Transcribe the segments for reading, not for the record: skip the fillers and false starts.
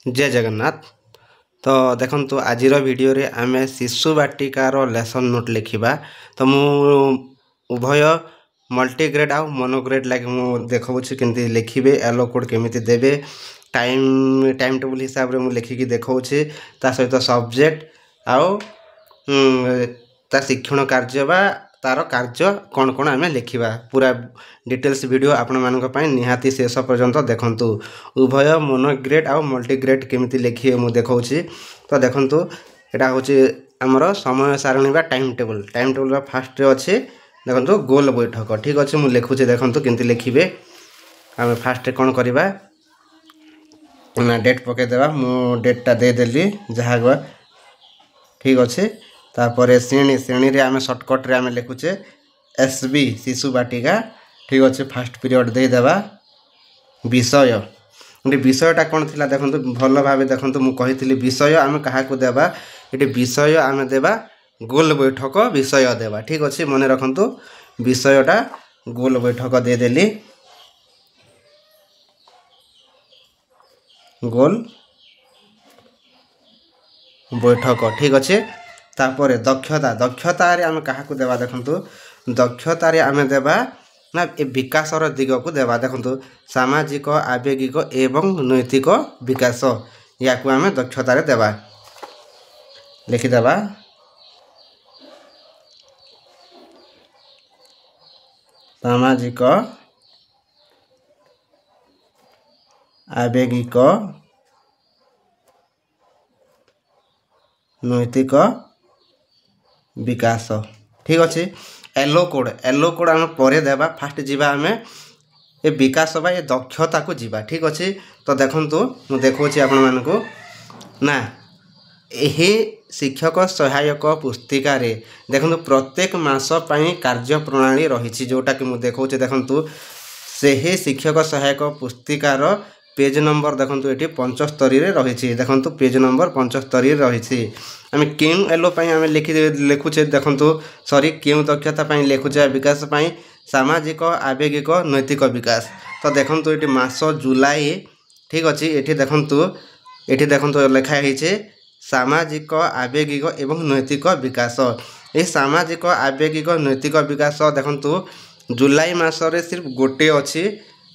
जय जगन्नाथ। तो देखंतु आजिर वीडियो रे आमे शिशु बाटिकार लेसन नोट लिखिबा। तो मु उभय मल्टीग्रेड आ मोनोग्रेड लागे मु देखौछि केमति लिखिबे, एलो कोड केमिति देबे, टाइम टेबल हिसाब रे मु लिखिकी देखौछि। ता सहित सब्जेक्ट आउ ता शिक्षण कार्य बा तार कार्य कौन कौन आमे लिखिबा, पूरा डिटेल्स वीडियो आपण मानक पई निहाती शेष पर्यंत देखंतु। उभय मोनोग्रेड आ मल्टीग्रेड केमिति लिखिए मु देखौछि। तो देखंतु एटा होछि हमर समय सारणी बा टाइम टेबल बा फास्ट रे अछि। देखंतु गोल बैठक, ठीक अछि। मु लिखुछि, देखंतु केमिति लिखिबे। आमे फास्ट कोन करिबा ना डेट पके देबा। मु डेट टा दे देली जहा गवा, ठीक अछि। तापरे श्रेणी रे आमे शॉर्टकट रे आमे लिखुचे एसबी शिशु बाटिका, ठीक अछि। फास्ट पीरियड दे देबा। विषयटा कौन थिला देखंतु भल भाबे देखंतु। मु कहितली विषय आमे काहा को देबा, एटी विषय आमे देबा गोल बैठक विषय देबा, ठीक अछि। मने रखंतु विषयटा गोल बैठक दे देली, गोल बैठक, ठीक अछि। तापरे दक्षता रे आमे काहा को देबा देखंतु, दक्षता रे आमे देबा ना ए विकासर दिग को देबा। देखंतु सामाजिक आवेगिक एवं नैतिक विकास, या को आमे दक्षता रे देबा, लिखि देबा। सामाजिक आवेगिक नैतिक विकास, ठीक अछि। एलो कोड आमे परे देबा। फास्ट जीवा आमे ए विकास बा ए दक्षता को जीवा, ठीक अछि। तो देखंतु मु देखौछि आपण मानको ना एही शिक्षक सहायक पुस्तिका रे देखंतु प्रत्येक मास पई कार्य प्रणाली रहिछि, जोटा कि मु देखौछि। देखंतु सेही शिक्षक सहायक पुस्तिकार पेज नंबर देखंतु एठी 75 रे रहिछि। देखंतु पेज नंबर 75 रे रहिछि। आमे केउ एलो पई आमे लिखुछे देखंतु, सॉरी केउ दक्षता पई लिखुछे विकास पई सामाजिक आवेगिक नैतिक विकास। तो देखंतु एठी मास जुलाई, ठीक अछि। एठी देखंतु लेखा हिचे सामाजिक आवेगिक एवं नैतिक विकास। ए सामाजिक आवेगिक नैतिक विकास देखंतु जुलाई मास रे सिर्फ गोटे अछि,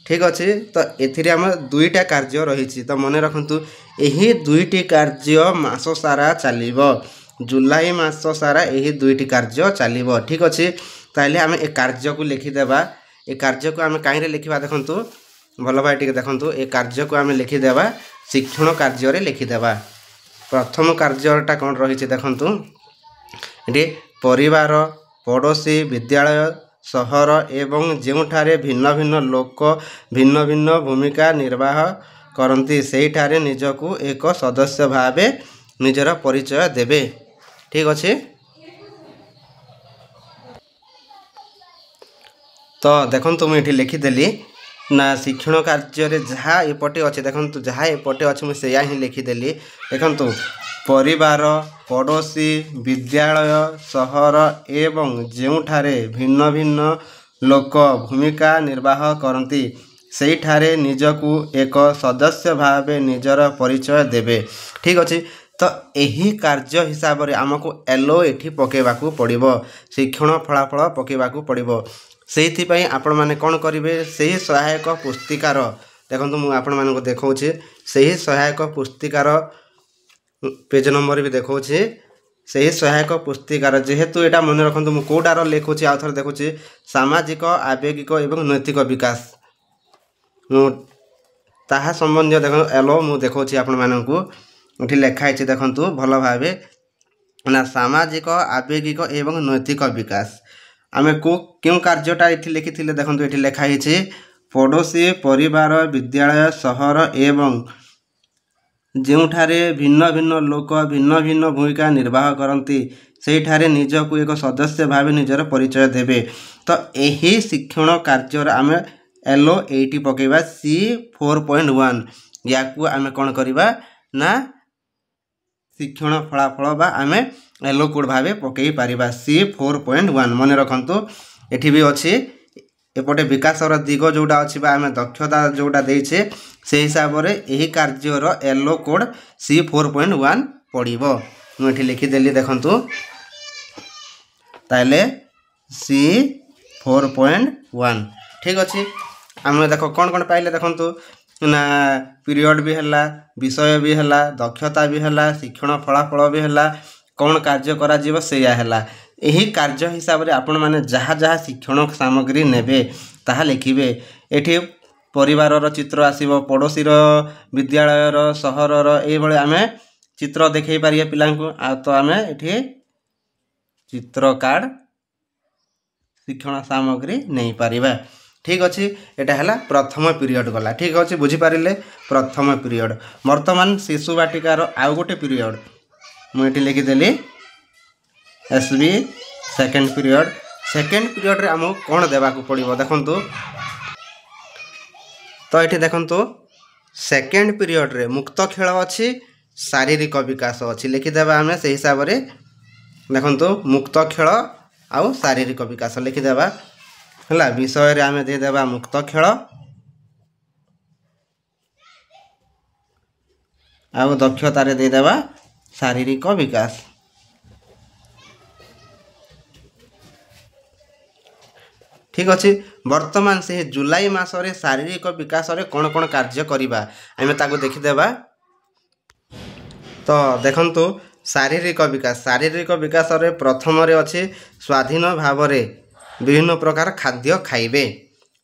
ठीक अछि। तो एथिरे हम दुईटा कार्य रहिछि। तो मने रखंतु एही दुईटी कार्य मास सारा चलिबो, जुलाई मास सारा एही दुईटी कार्य चलिबो, ठीक अछि। ताइले हम ए कार्य को लिखि देबा। ए कार्य को हम काई रे लिखिबा देखंतु भल भाई टिके देखंतु। ए कार्य को हम लिखि देबा शिक्षण कार्य रे लिखि देबा। प्रथम कार्यटा कोन रहिछि देखंतु, एठी परिवार, पड़ोसी, विद्यालय, शहर एवं जेउठारे भिन्न भिन्न लोक भिन्न भिन्न भूमिका निर्वाह करंती सेहिठारे निजकु एक सदस्य भावे निजर परिचय देबे, ठीक अछि। तो देखंतु मु एठी लिखि देली ना शिक्षण कार्य रे जहा एपटे अछि। देखंतु जहा एपटे अछि मु सेया ही लिखि देली। देखंतु परिवार, पड़ोसी, विद्यालय, शहर एवं जेउठारे भिन्न भिन्न लोक भूमिका निर्वाह करंती सेहिठारे निजकु एक सदस्य भावे निजर परिचय देबे, ठीक अछि। तो एही कार्य हिसाब रे हमको एलो एठी पकेबाकू पड़िबो, शिक्षण फलाफल पकेबाकू पड़िबो। सेहिथि पई आपण माने कोन करिवे, सेही सहायक पुस्तिकार देखंतु मु आपण मानको देखौछि। सेही सहायक पुस्तिकार पेज नंबर भी देखौछि। सेही सहायक पुस्तिकार जेहेतु एटा मन रखंतु मु कोडार लिखुछि, आ थर देखुछि सामाजिक आवेगिक एवं नैतिक विकास। मु ताहा संबंध देखो एलो मु देखौछि आपण मानकू एठी लेखा हिछि। देखंतु भल भाबे ना सामाजिक आवेगिक एवं नैतिक विकास आमे को क्यों कार्यटा एठी लिखिथिले देखंतु एठी लेखा हिछि पड़ोसी, परिवार, विद्यालय, शहर एवं जेउठारे भिन्न भिन्न लोक भिन्न भिन्न भूमिका निर्वाह करंती सेहिठारे निजकु एक सदस्य भावे निजर परिचय देबे। तो एही शिक्षण कार्य आमे एलो 80 पकेबा C4.1 याकू आमे कोन करिबा ना शिक्षण फलाफल बा आमे एलो कोड भावे पकेई पारिबा C4.1। मने रखंतु एठी भी अछि एपटे विकासर दिग जोटा अच्छी आम दक्षता जोटा देचे से हिसाब से यही कार्यर येलो कोड C4.1 पड़ो मुझे लिखिदेली देखु ताले C4.1 ठीक अच्छे आम देख कौन कौन पाइले देखु ना पीरियड भी है विषय भी है दक्षता भी है शिक्षण फलाफल भी है कौन कार्य करा जीव सेया है यही कार्य हिसाब से आपण मैंने जहाँ जहाँ शिक्षण सामग्री नेबे ताहा लिखिबे एठी परिवार चित्र आसीबो पड़ोसी विद्यालयर सहरर ये आम चित्र देखई पारिए पिला तो आम एठी चित्र कार्ड शिक्षण सामग्री नहीं पारिबा ठीक अच्छे एटा है प्रथम पीरियड गला ठीक अच्छे बुझीपारे प्रथम पीरियड वर्तमान शिशु बाटिकार आउ गोटे पीरियड मुझे लिखिदेली SB सेकेंड पीरियड रे आमको कौन देवाक पड़ो देखु तो ये देखु सेकेंड पीरियड रे मुक्त खेल अच्छी शारीरिक विकास अच्छी लिखिदेवा आम से हिसाब से देखु मुक्त खेल आउ शारीरिक विकास लिखिदेवा है विषय रे आम देदेवा मुक्त खेल आउ दक्षता रे देदेवा शारीरिक विकास ठीक अच्छे वर्तमान से जुलाई मासरे शारीरिक विकास रे कौन कौन कार्य करिबा आमे ताको देखिदेबा तो देखंतु शारीरिक विकास रे प्रथम रे अच्छे स्वाधीन भाव रे विभिन्न प्रकार खाद्य खाइबे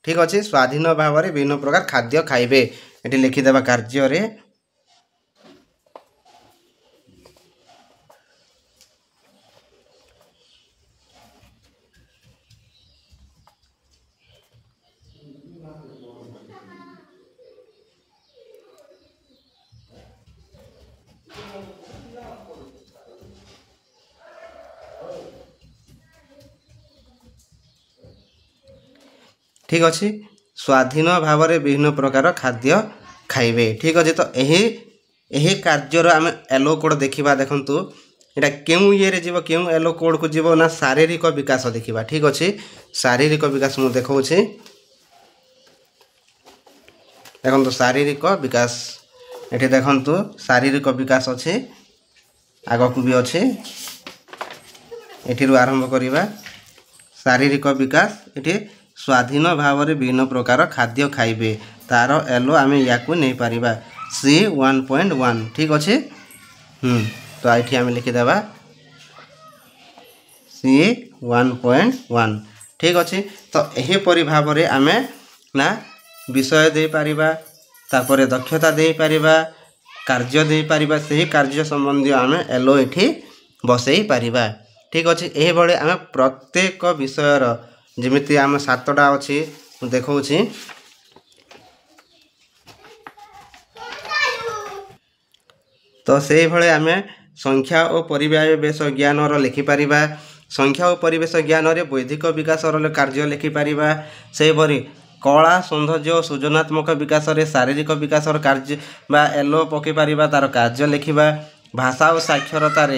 ठीक अच्छे स्वाधीन भाव रे विभिन्न प्रकार खाद्य खाइबे एटी लिखिदेबा कार्य रे ठीक अच्छे स्वाधीन भाव में विभिन्न प्रकार खाद्य खाइबे ठीक अच्छे तो यही कार्यर आम येलो कोड देखा देखु यहाँ क्यों ये जीव क्यों येलो कोड को जीव ना शारीरिक विकास देखा ठीक अच्छे शारीरिक विकास मुझे देखा देखो शारीरिक विकास ये देखु शारीरिक विकास अच्छे आग को भी अच्छे ये आरंभ करवा शारीरिक विकास ये स्वाधीन भाव में विभिन्न प्रकार खाद्य खाइबे तार एलो आम या नहीं पारिबा C1.1 ठीक अच्छे तो ये आम लिखिदेवा C1.1 ठीक अच्छे तो यहीपरि भाव में आम ना विषय दे पारिबा तापर दक्षता दे पारिबा कार्य दे पारिबा सही कार्य संबंधी आम एलो एठी बसई पारिबा ठीक अच्छे यही आम प्रत्येक विषयर जमीती आम 7टा अच्छी देखा तो से भाई आम संख्या और परिवेश ज्ञान लिखिपर संख्या और परिवेश ज्ञान में बौद्धिक विकास कार्य लिखिपर से कला सौंदर्य और सृजनात्मक विकास में शारीरिक विकास कार्य बा एलो पकई पार तार कार्य लिखा भाषा और साक्षरतार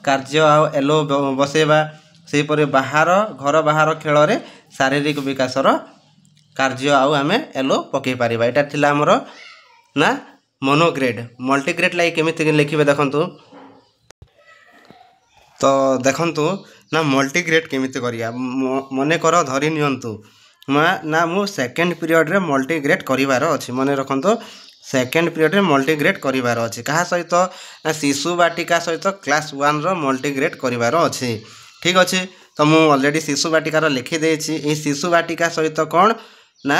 कार्य आ एलो बसैबा सेपरि बाहर घर बाहर खेल रे शारीरिक विकासर कार्य आउ आम एलो पकई पार यहाँ थिला आमर ना मोनोग्रेड मल्टीग्रेड लगे केमी लिखे देखु तो देखु ना मल्टीग्रेड केमी करिया मन कर धरी नियंतु ना मु सेकेंड पीरियड रे मल्टीग्रेड करिवार अछि मन रखंतु सेकेंड पीरियड रे मल्टीग्रेड करिवार अछि कहा सहित ना शिशु बाटिका सहित क्लास 1 रो मल्टीग्रेड करिवार अछि ठीक अच्छे तो मुझे ऑलरेडी शिशु बाटिकार लिखिदे शिशु बाटिका सहित कौन ना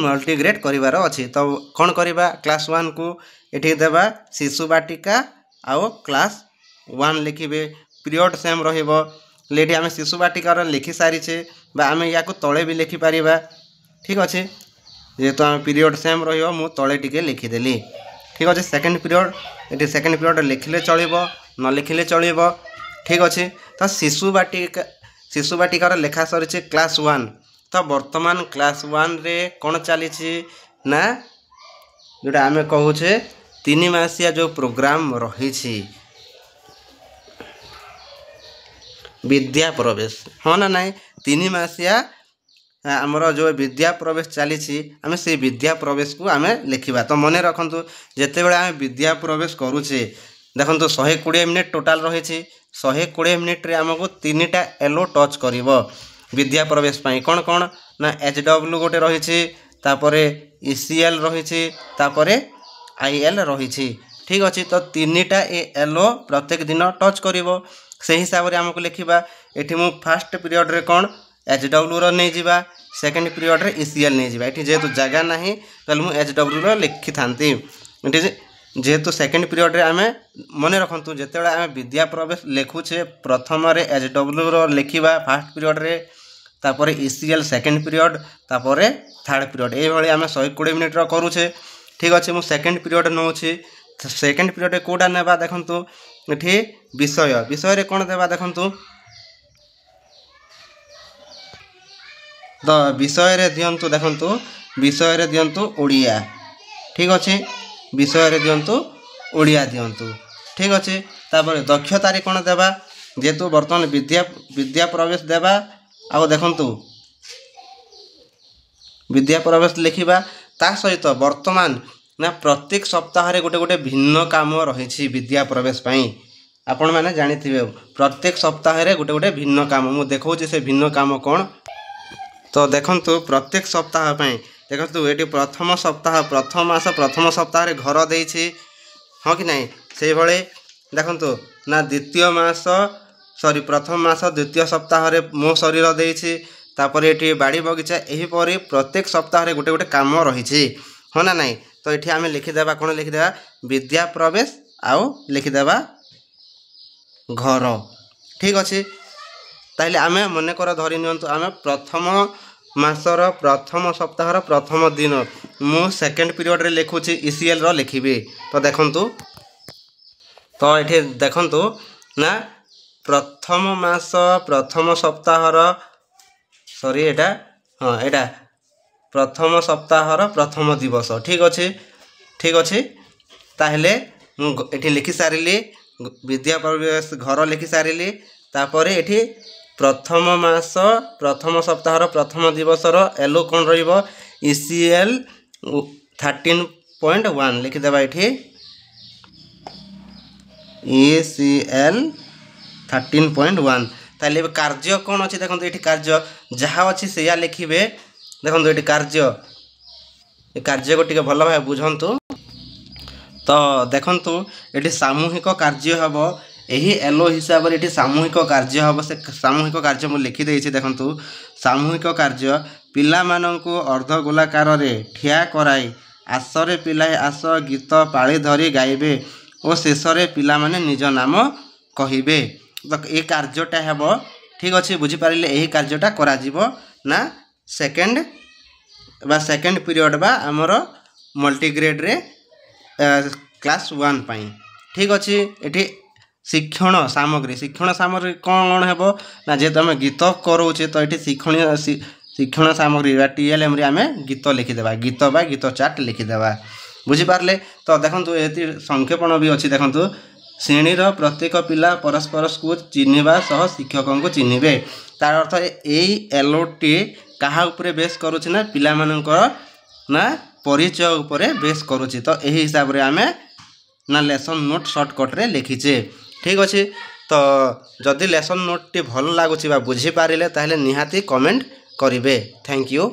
मल्टीग्रेड करिवार अछि तो कौन करवा क्लास 1 को ये देवा शिशु बाटिका आउ क्लास 1 लिखिबे पीरियड सेम रहिबो लेडी आम शिशु बाटिकार लिखि सारीचे आम या तले भी लिखिपर ठीक अच्छे जेहेतु आम पीरियड सेम रहिबो मु तले टिके लिखिदेली ठीक अच्छे सेकेंड पीरियड ये सेकेंड पीरियड लिखिले चलिबो न लिखिले चलिबो ठीक अच्छे तो शिशु बाटिकार लेखा सरी क्लास 1 तो वर्तमान क्लास 1 रे कौन चली ना जोटा आम कहूचे 3 मासिया जो प्रोग्राम रही विद्या प्रवेश हाँ ना नाई 3 ମାସିଆ ଆମର ଯେଉଁ ବିଦ୍ୟା ପ୍ରବେଶ ଚାଲିଛି ଆମେ ସେଇ ବିଦ୍ୟା ପ୍ରବେଶକୁ ଆମେ ଲେଖିବା। ତ ମନେ ରଖନ୍ତୁ ଯେତେବେଳେ ଆମେ ବିଦ୍ୟା ପ୍ରବେଶ କରୁଛେ ଦେଖନ୍ତୁ 120 ମିନିଟ୍ ଟୋଟାଲ୍ ରହିଛି। 120 ମିନିଟ୍ରେ ଆମକୁ 3ଟା ଏଲୋ ଟଚ୍ କରିବ ବିଦ୍ୟା ପ୍ରବେଶ ପାଇଁ। କ'ଣ କ'ଣ ନା HW ଗୋଟେ ରହିଛି, ତାପରେ ECL ରହିଛି, ତାପରେ IL ରହିଛି। ଠିକ୍ ଅଛି, ତ 3ଟା ଏଲୋ ପ୍ରତ୍ୟେକ ଦିନ ଟଚ୍ କରିବ। ସେହି ହିସାବରେ ଆମକୁ ଲେଖିବା। ଏଠି ମୁଁ ଫାର୍ଷ୍ଟ ପିରିୟଡ଼ରେ କ'ଣ HW ର ନେଇଯିବା, ସେକେଣ୍ଡ ପିରିୟଡ଼ରେ ECL ନେଇଯିବା। ଏଠି ଯେହେତୁ ଜାଗା ନାହିଁ ତାହେଲେ ମୁଁ HW ର ଲେଖିଥାନ୍ତି। ଏଠି ଯେହେତୁ ସେକେଣ୍ଡ ପିରିୟଡ଼ରେ ଆମେ ମନେ ରଖନ୍ତୁ ଯେତେବେଳେ ଆମେ ବିଦ୍ୟା ପ୍ରବେଶ ଲେଖୁଛେ ପ୍ରଥମରେ HW ର ଲେଖିବା ଫାର୍ଷ୍ଟ ପିରିୟଡ଼ରେ, ତାପରେ ECL ସେକେଣ୍ଡ ପିରିୟଡ଼, ତାପରେ ଥାର୍ଡ଼ ପିରିୟଡ଼। ଏଇଭଳି ଆମେ 120 ମିନିଟ୍ର କରୁଛେ। ଠିକ୍ ଅଛି, ମୁଁ ସେକେଣ୍ଡ ପିରିୟଡ଼ ନେଉଛି। ସେକେଣ୍ଡ ପିରିୟଡ଼ରେ କେଉଁଟା ନେବା ଦେଖନ୍ତୁ, ଏଠି ବିଷୟରେ କ'ଣ ଦେବା ଦେଖନ୍ତୁ। ତ ବିଷୟରେ ଦିଅନ୍ତୁ ଦେଖନ୍ତୁ, ବିଷୟରେ ଦିଅନ୍ତୁ ଓଡ଼ିଆ। ଠିକ୍ ଅଛି, ବିଷୟରେ ଦିଅନ୍ତୁ ଓଡ଼ିଆ ଦିଅନ୍ତୁ। ଠିକ୍ ଅଛି, ତାପରେ ଦକ୍ଷତାରେ କ'ଣ ଦେବା, ଯେହେତୁ ବର୍ତ୍ତମାନ ବିଦ୍ୟା ପ୍ରବେଶ ଦେବା। ଆଉ ଦେଖନ୍ତୁ ବିଦ୍ୟା ପ୍ରବେଶ ଲେଖିବା, ତା ସହିତ ବର୍ତ୍ତମାନ ନା ପ୍ରତ୍ୟେକ ସପ୍ତାହରେ ଗୋଟେ ଭିନ୍ନ କାମ ରହିଛି ବିଦ୍ୟା ପ୍ରବେଶ ପାଇଁ। ଆପଣମାନେ ଜାଣିଥିବେ ପ୍ରତ୍ୟେକ ସପ୍ତାହରେ ଗୋଟେ ଭିନ୍ନ କାମ। ମୁଁ ଦେଖାଉଛି ସେ ଭିନ୍ନ କାମ କ'ଣ। ତ ଦେଖନ୍ତୁ ପ୍ରତ୍ୟେକ ସପ୍ତାହ ପାଇଁ ଦେଖନ୍ତୁ ଏଠି ପ୍ରଥମ ସପ୍ତାହ, ପ୍ରଥମ ମାସ ପ୍ରଥମ ସପ୍ତାହରେ ଘର ଦେଇଛି, ହଁ କି ନାହିଁ? ସେଇଭଳି ଦେଖନ୍ତୁ ନା ପ୍ରଥମ ମାସ ଦ୍ୱିତୀୟ ସପ୍ତାହରେ ମୋ ଶରୀର ଦେଇଛି, ତାପରେ ଏଠି ବାଡ଼ି ବଗିଚା, ଏହିପରି ପ୍ରତ୍ୟେକ ସପ୍ତାହରେ ଗୋଟେ କାମ ରହିଛି, ହଁ ନା ନାହିଁ? ତ ଏଠି ଆମେ ଲିଖିଦେବା କ'ଣ ଲିଖିଦେବା, ବିଦ୍ୟା ପ୍ରବେଶ ଆଉ ଲିଖିଦେବା ଘର। ଠିକ୍ ଅଛି, ତାହେଲେ ଆମେ ମନେକର ଧରି ନିଅନ୍ତୁ ଆମେ ପ୍ରଥମ ମାସର ପ୍ରଥମ ସପ୍ତାହର ପ୍ରଥମ ଦିନ ମୁଁ ସେକେଣ୍ଡ ପିରିୟଡ଼ରେ ଲେଖୁଛି, ECL ର ଲେଖିବି। ତ ଦେଖନ୍ତୁ, ତ ଏଠି ଦେଖନ୍ତୁ ନା ପ୍ରଥମ ମାସ ପ୍ରଥମ ସପ୍ତାହର ଏଇଟା ପ୍ରଥମ ସପ୍ତାହର ପ୍ରଥମ ଦିବସ। ଠିକ୍ ଅଛି, ତାହେଲେ ମୁଁ ଏଠି ଲେଖିସାରିଲି ବିଦ୍ୟା ପ୍ରବେଶ ଘର ଲେଖିସାରିଲି। ତାପରେ ଏଠି ପ୍ରଥମ ମାସ ପ୍ରଥମ ସପ୍ତାହର ପ୍ରଥମ ଦିବସର ଏଲୋ କ'ଣ ରହିବ, ECL 13.1 ଲେଖିଦେବା। ଏଠି ECL 13.1। ତାହେଲେ ଏବେ କାର୍ଯ୍ୟ କ'ଣ ଅଛି ଦେଖନ୍ତୁ, ଏଠି କାର୍ଯ୍ୟ ଯାହା ଅଛି ସେଇଆ ଲେଖିବେ। ଦେଖନ୍ତୁ ଏଠି ଏ କାର୍ଯ୍ୟକୁ ଟିକେ ଭଲ ଭାବେ ବୁଝନ୍ତୁ। ତ ଦେଖନ୍ତୁ ଏଠି ସାମୂହିକ କାର୍ଯ୍ୟ ହେବ, ଏହି ଏଲୋ ହିସାବରେ ଏଠି ସାମୂହିକ କାର୍ଯ୍ୟ ହେବ। ସେ ସାମୂହିକ କାର୍ଯ୍ୟ ମୁଁ ଲେଖିଦେଇଛି। ଦେଖନ୍ତୁ ସାମୂହିକ କାର୍ଯ୍ୟ, ପିଲାମାନଙ୍କୁ ଅର୍ଦ୍ଧ ଗୋଲାକାରରେ ଠିଆ କରାଇ ଆସରେ ପିଲାଏ ଆସ ଗୀତ ପାଳି ଧରି ଗାଇବେ ଓ ଶେଷରେ ପିଲାମାନେ ନିଜ ନାମ କହିବେ। ତ ଏ କାର୍ଯ୍ୟଟା ହେବ। ଠିକ୍ ଅଛି, ବୁଝିପାରିଲେ? ଏହି କାର୍ଯ୍ୟଟା କରାଯିବ ନା ସେକେଣ୍ଡ ପିରିୟଡ଼ ବା ଆମର ମଲ୍ଟିଗ୍ରେଡ଼ରେ କ୍ଲାସ୍ 1 ପାଇଁ। ଠିକ୍ ଅଛି, ଏଠି ଶିକ୍ଷଣ ସାମଗ୍ରୀ କ'ଣ ହେବ ନା, ଯେହେତୁ ଆମେ ଗୀତ କରାଉଛେ ତ ଏଠି ଶିକ୍ଷଣ ସାମଗ୍ରୀ ବା TLMରେ ଆମେ ଗୀତ ଲେଖିଦେବା, ଗୀତ ବା ଗୀତ ଚାର୍ଟ ଲେଖିଦେବା। ବୁଝିପାରିଲେ? ତ ଦେଖନ୍ତୁ ଏଠି ସଂକ୍ଷେପଣ ବି ଅଛି। ଦେଖନ୍ତୁ ଶ୍ରେଣୀର ପ୍ରତ୍ୟେକ ପିଲା ପରସ୍ପରକୁ ଚିହ୍ନିବା ସହ ଶିକ୍ଷକଙ୍କୁ ଚିହ୍ନିବେ। ତାର ଅର୍ଥ ଏଇ ଏଲୋଟି କାହା ଉପରେ ବେସ୍ କରୁଛି ନା ପିଲାମାନଙ୍କର ନା ପରିଚୟ ଉପରେ ବେସ୍ କରୁଛି। ତ ଏହି ହିସାବରେ ଆମେ ନା ଲେସନ୍ ନୋଟ୍ ସର୍ଟକଟ୍ରେ ଲେଖିଛେ। ଠିକ୍ ଅଛି, ତ ଯଦି ଲେସନ୍ ନୋଟ୍ଟି ଭଲ ଲାଗୁଛି ବା ବୁଝିପାରିଲେ ତାହେଲେ ନିହାତି କମେଣ୍ଟ କରିବେ। Thank you.